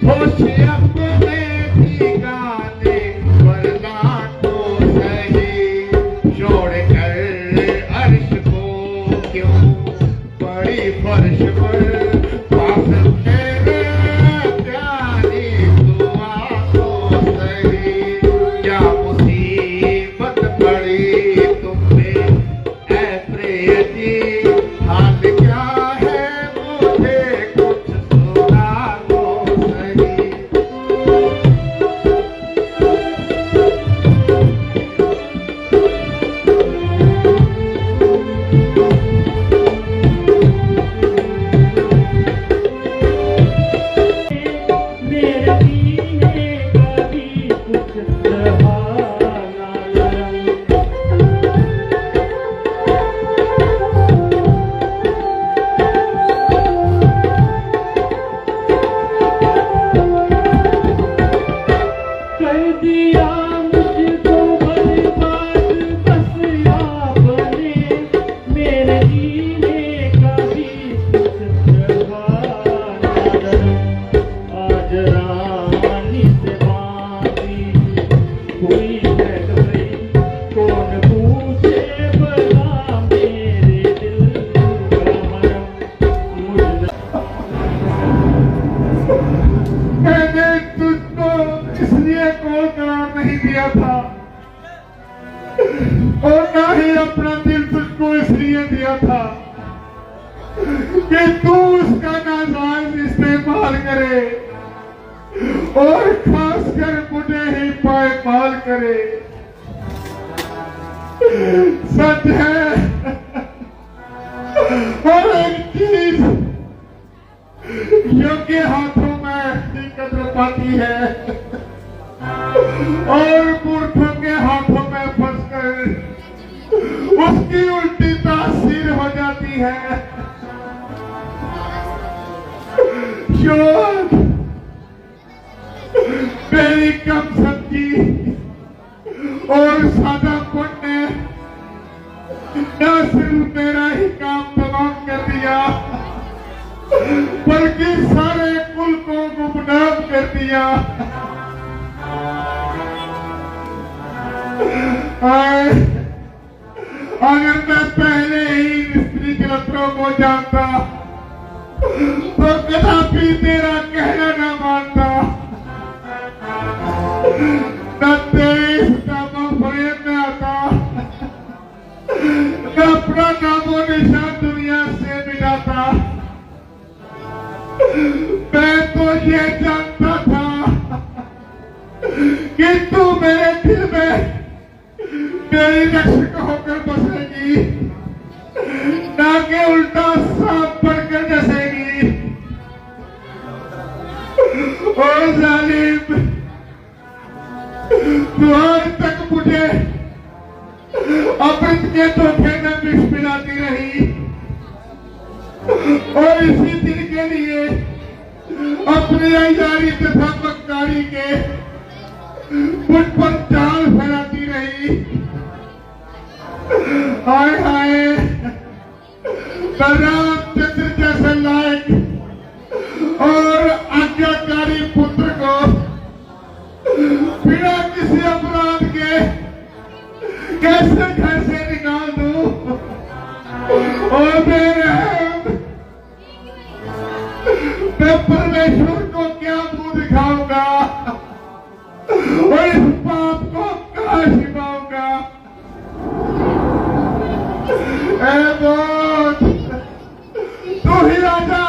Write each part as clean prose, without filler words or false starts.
होश अपने ठिकाने वरना तो सही, छोड़ कर अर्श को क्यों बड़ी फर्श पर पास तेरे प्यारी दुआ तो सही। क्या मुसीबत पड़ी तुम पे ऐ प्रेयसी, हाल क्या है मुझे कुछ सुना दो सही। मेरे जीने का भी कुछ बहाना करम। कर दिया मुझको बर्बाद बस आपने, मेरे जीने का भी कुछ बहाना करम। आज रानी से बाती हुई है गई, कौन पूछे भला मेरे दिल का भरम। मुझे मैंने तुझको इसलिए कॉल करार नहीं दिया था और ना ही अपना दिल तुझको इसलिए दिया था कि तू उसका नाजायज इस्तेमाल करे और खासकर मुझे ही पायमाल करे। सच है और एक चीज योग्य हाथों में ही कदर पाती है और मूर्खों के हाथों में फंसकर उसकी उल्टी तासीर हो जाती है। शोध मेरी कम समझी और सादा पुण्य न सिर्फ मेरा ही काम तमाम कर दिया बल्कि सारे कुल को गुमनाम कर दिया। अगर मैं पहले ही स्त्री चरित्रों को जानता तो कदापि तेरा कहना न मानता, न तेज फरेब में आता, न अपना नामो निशान दुनिया से मिटाता। मैं तो ये जानता था कि तू मेरे दिल में मेरी रक्षक होकर बसेगी, ना कि उल्टा सांप बनकर डसेगी। ओ जालिम, तू आज तक मुझे अमृत के धोखे में विष पिलाती रही और इसी दिन के लिए अपनी अयारी तथा मक्कारी के मुझ पर जाल फैलाती रही। हाय हाय, रामचंद्र जैसे लायक और आज्ञाकारी पुत्र को बिना किसी अपराध के कैसे घर से निकाल दूं? और मैं परमेश्वर को क्या मुंह दिखाऊंगा और इस पाप को कहां छिपाऊंगा? ऐ मौत, तू ही राजा,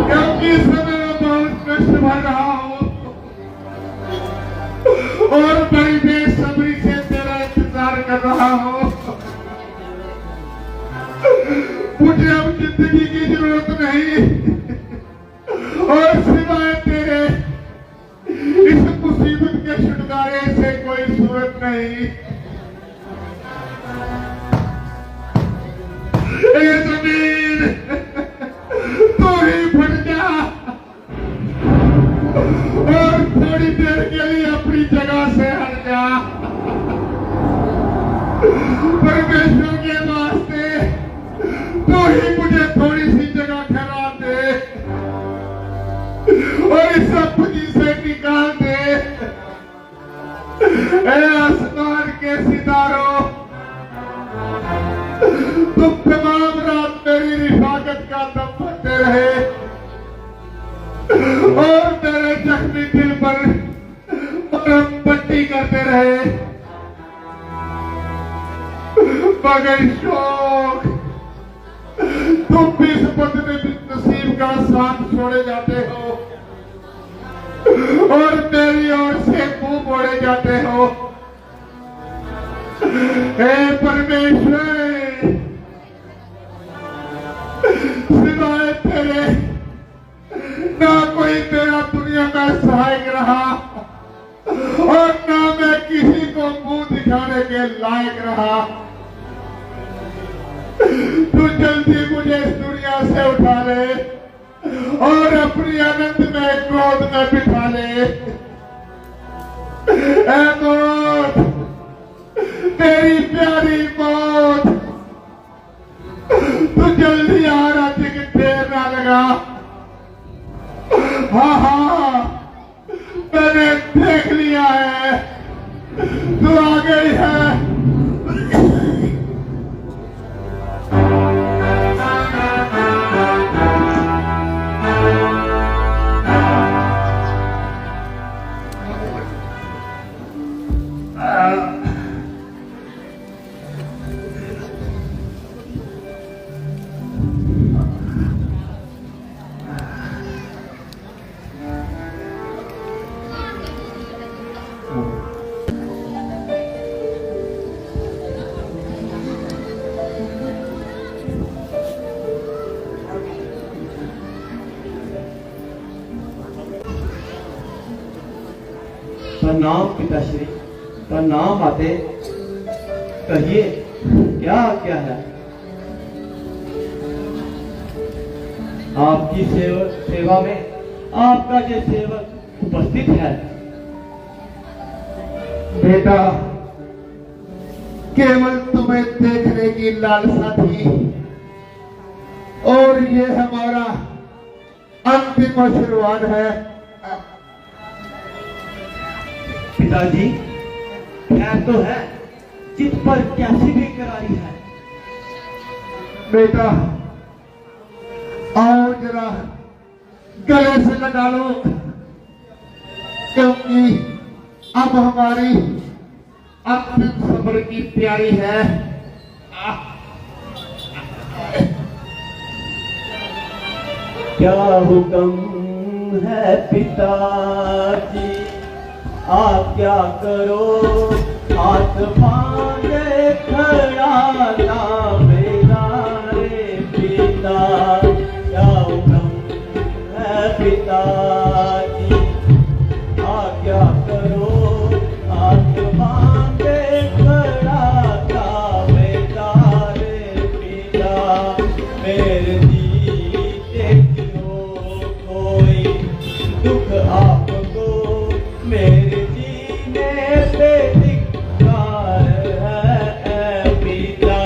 क्योंकि इस समय मैं बहुत कष्ट भर रहा हूं और बड़ी बेसब्री से तेरा इंतजार कर रहा हूं। मुझे अब जिंदगी की जरूरत नहीं और सिवाय तेरे इस मुसीबत के छुटकारे से कोई सूरत नहीं। ये जमीन तू ही फट जा और थोड़ी देर के लिए अपनी जगह से हट जा। परमेश्वर के वास्ते तू ही मुझे थोड़ी सी जगह ठहरा दे। इस अपनी से निकाल दे। ए आसमान के सितारों, तुम तमाम रात मेरी रिफाकत का दम भरते रहे और मेरे जख्मी दिल पर मरहम पट्टी करते रहे, मगर शौक तुम भी इस बदनसीब का साथ छोड़े जाते हो और मेरी ओर से मुंह मोड़े जाते हो। हे परमेश्वर, सिवाय तेरे ना कोई तेरा दुनिया में सहायक रहा और ना मैं किसी को मुंह दिखाने के लायक रहा। तू जल्दी मुझे इस दुनिया से उठा ले और अपनी आनंद में क्रोध में बिठा ले। ऐ मौत, तेरी प्यारी मौत, तू जल्दी आ राज्य की देर ना लगा। हाँ हाँ, मैंने देख लिया है, तू आ गई है। प्रणाम पिताश्री, प्रणाम माते। कहिए क्या क्या है? आपकी सेवा में आपका जो सेवक उपस्थित है। बेटा, केवल तुम्हें देखने की लालसा थी और ये हमारा अंतिम आशीर्वाद है। पिताजी, खैर तो है, चित पर कैसी बेकरारी है। बेटा, आओ जरा गले से लगा लो, क्योंकि अब हमारी अंतिम सफर की तैयारी है। क्या हुक्म है पिताजी, आप क्या करो, हाथ बांधे खड़ा ना मेरा रे पिता। क्या हुक्म है पिताजी, आप क्या करो, हाथ बांधे खड़ा ना मेरा रे पिता। मेरे जीते क्यों कोई दुख आपको, मेरे जीने पे धिक्कार है पिता।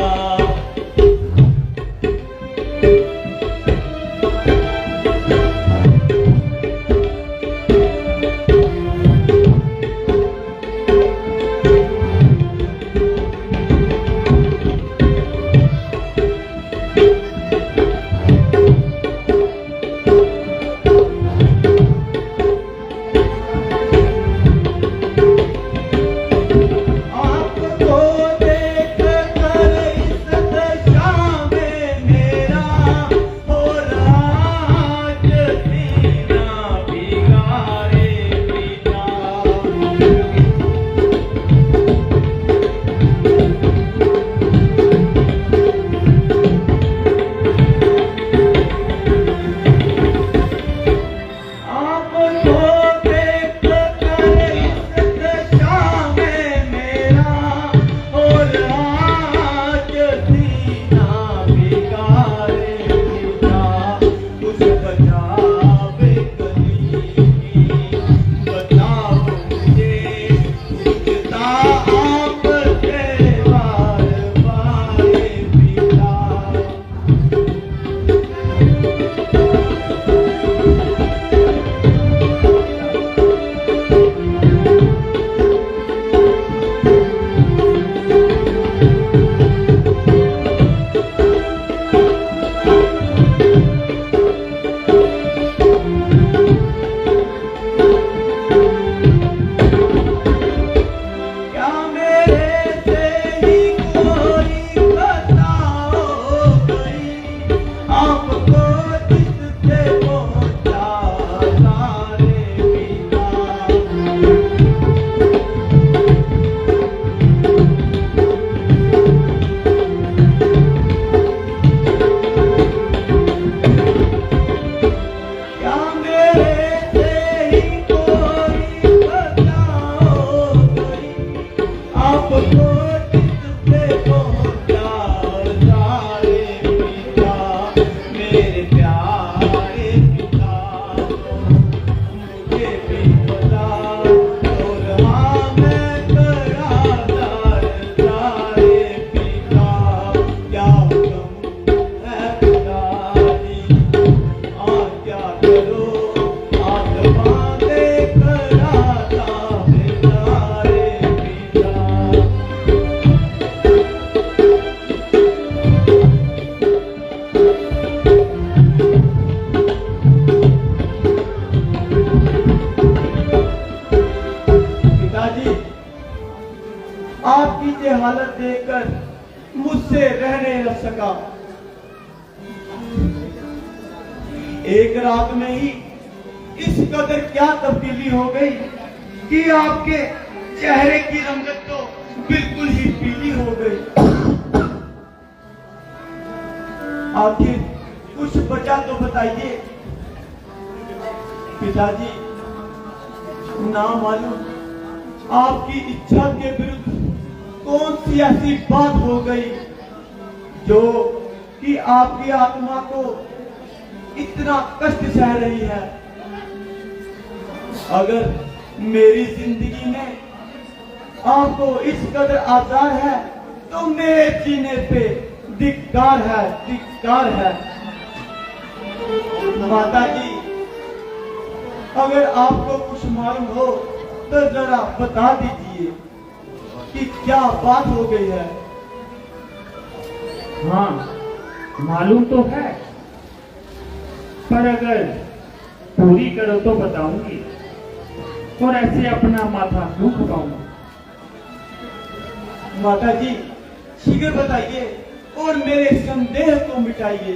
क्या करो आत्मा देख राता बेचारे पिता। पिताजी, आपकी ये हालत देखकर मुझसे रह नहीं रह सका। एक रात में ही इस कदर क्या तब्दीली हो गई कि आपके चेहरे की रंगत तो बिल्कुल ही पीली हो गई। आखिर कुछ बचा तो बताइए। पिताजी, ना मालूम आपकी इच्छा के विरुद्ध कौन सी ऐसी बात हो गई जो कि आपकी आत्मा को इतना कष्ट सह रही है। अगर मेरी जिंदगी में आपको इस कदर आजार है तो मेरे जीने पे धिक्कार है, धिक्कार है। माता जी, अगर आपको कुछ मालूम हो तो जरा बता दीजिए कि क्या बात हो गई है। हाँ, मालूम तो है, पर अगर पूरी करो तो बताऊंगी, और ऐसे अपना माथा क्यों खपाऊंगा। माता जी, शीघ्र बताइए और मेरे संदेह को मिटाइए।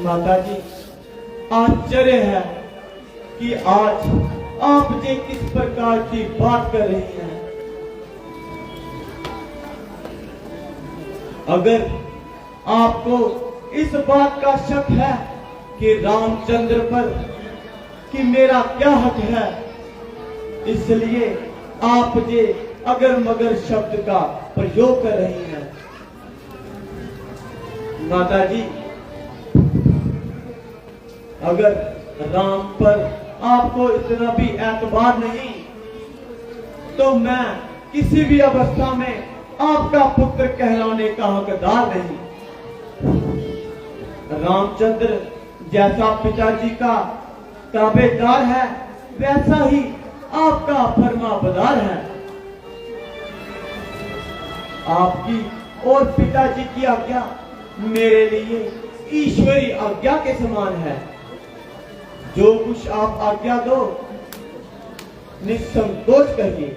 माता जी, आश्चर्य है कि आज आप ये किस प्रकार की बात कर रही हैं। अगर आपको इस बात का शक है कि रामचंद्र पर कि मेरा क्या हक है, इसलिए आप ये अगर मगर शब्द का प्रयोग कर रही हैं। माता जी, अगर राम पर आपको इतना भी एतबार नहीं तो मैं किसी भी अवस्था में आपका पुत्र कहलाने का हकदार नहीं। रामचंद्र जैसा पिताजी का ताबेदार है वैसा ही आपका फरमाबरदार है। आपकी और पिताजी की आज्ञा मेरे लिए ईश्वरी आज्ञा के समान है। जो कुछ आप आज्ञा दो निसंकोच कहिए।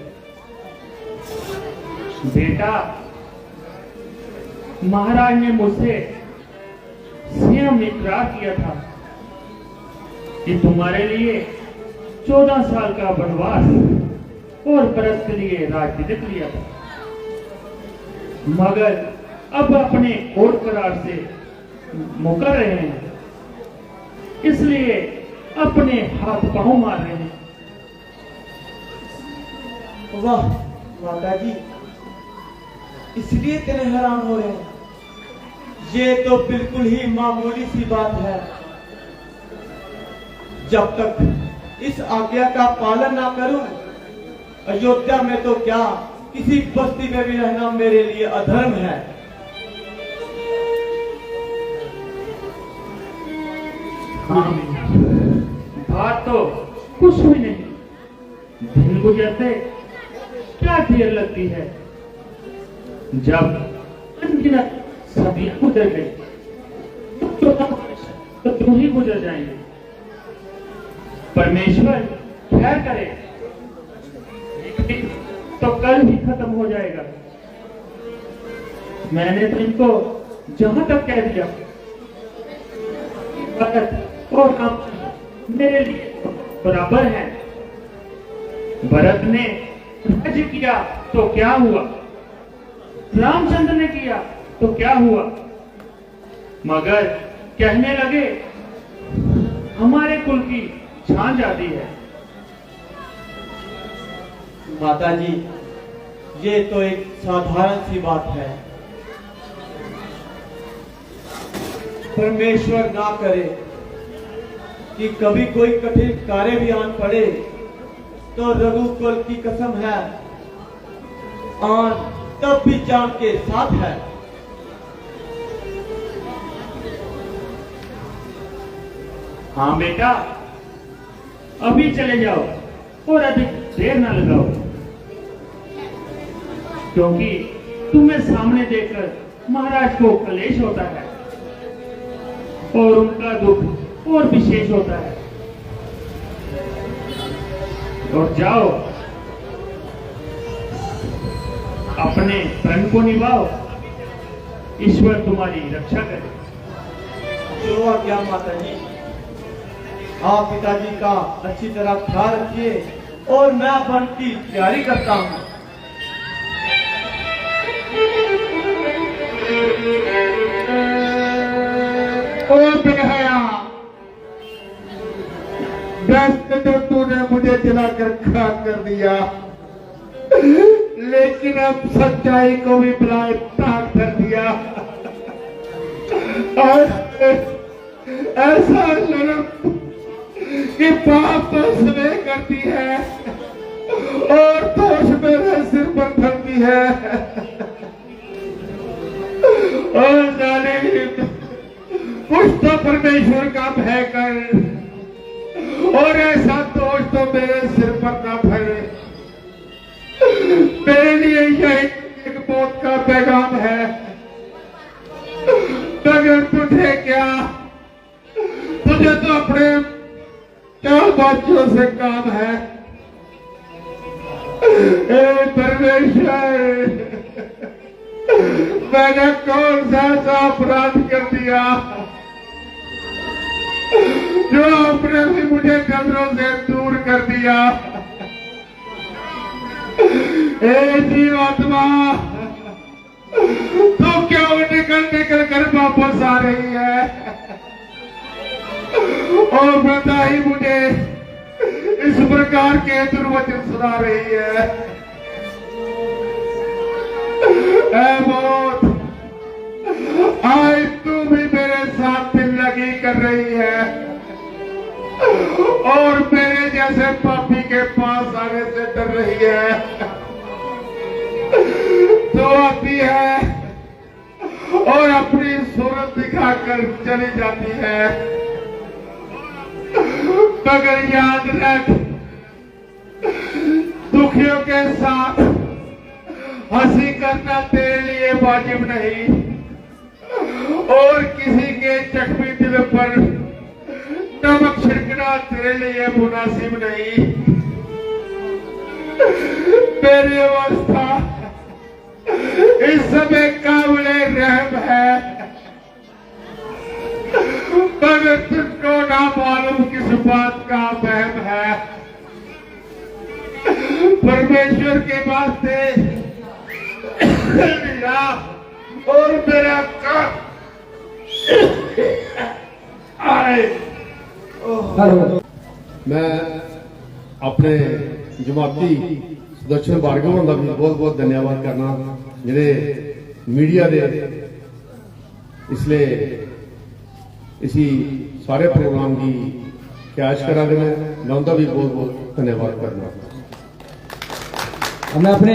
बेटा, महाराज ने मुझसे स्वयं इकरार किया था कि तुम्हारे लिए 14 साल का वनवास और बरस के लिए राज्य लिख लिया था, मगर अब अपने कोट करार से मुकर रहे हैं, इसलिए अपने हाथ पांव मार रहे हैं। वाह माता जी, इसलिए इतने हैरान हो रहे हैं। ये तो बिल्कुल ही मामूली सी बात है। जब तक इस आज्ञा का पालन ना करूं, अयोध्या में तो क्या किसी बस्ती में भी रहना मेरे लिए अधर्म है। हाँ, बात तो कुछ भी नहीं। दिन गुजरते क्या देर लगती है, जब अनगिनत सदियां गुजर गई तो तुम ही गुजर जाएंगे। परमेश्वर खैर करे, तो कल ही खत्म हो जाएगा। मैंने तुमको जहां तक कह दिया, भरत और राम मेरे लिए बराबर हैं। भरत ने राज्य किया तो क्या हुआ, रामचंद्र ने किया तो क्या हुआ, मगर कहने लगे हमारे कुल की छान जाती है। माता जी, ये तो एक साधारण सी बात है। परमेश्वर ना करे कि कभी कोई कठिन कार्य भी आन पड़े तो रघुकुल की कसम है और तब भी जान के साथ है। हाँ बेटा, अभी चले जाओ और अधिक देर ना लगाओ, क्योंकि तुम्हें सामने देखकर महाराज को कलेश होता है और उनका दुख और विशेष होता है। और जाओ, अपने प्रण को निभाओ, ईश्वर तुम्हारी रक्षा करे। जो आज्ञा माता जी। आप पिताजी का अच्छी तरह ख्याल रखिए और मैं अपन की तैयारी करता हूँ। ओ बेहया, दस्त तो तूने मुझे जलाकर खाक कर दिया, लेकिन अब सच्चाई को भी बुलाए ताक कर दिया। और ऐसा जुल्म कि पाप तो स्नेह करती है और दोष मेरे सिर पर धरती है। और जालिम, कुछ तो परमेश्वर का भय कर और ऐसा दोष तो मेरे सिर पर ना भरे। मेरे लिए यही एक मौत का पैगाम है, मगर तुझे क्या, तुझे तो अपने चालबाजियों से काम है। ए परमेश्वर, मैंने कौन सा ऐसा अपराध कर दिया जो आपने भी मुझे नजरों से दूर कर दिया। ए जीवात्मा, तू क्यों निकल कर वापस आ रही है और बता ही मुझे इस प्रकार के दुर्वचन सुना रही है। ऐ मौत, आज तू भी मेरे साथ दिल लगी कर रही है और मेरे जैसे पापी के पास आने से डर रही है। तो आती है और अपनी सूरत दिखाकर चली जाती है, मगर याद रख, दुखियों के साथ हंसी करना तेरे लिए वाजिब नहीं और किसी के जख्मी दिल पर नमक छिड़कना तेरे लिए मुनासिब नहीं। मेरी अवस्था इस समय काबिले रहम है, मगर तुझको ना मालूम किस बात का वहम है। परमेश्वर के वास्ते मेरा और मेरा काम आए। मैं अपने जमाती सुदर्शन भार्गव का भी बहुत बहुत धन्यवाद करना, जेडे मीडिया दे इसलिए इसी सारे प्रोग्राम की कैच करा देना, मैं उनका भी बहुत बहुत धन्यवाद करना। मैं अपने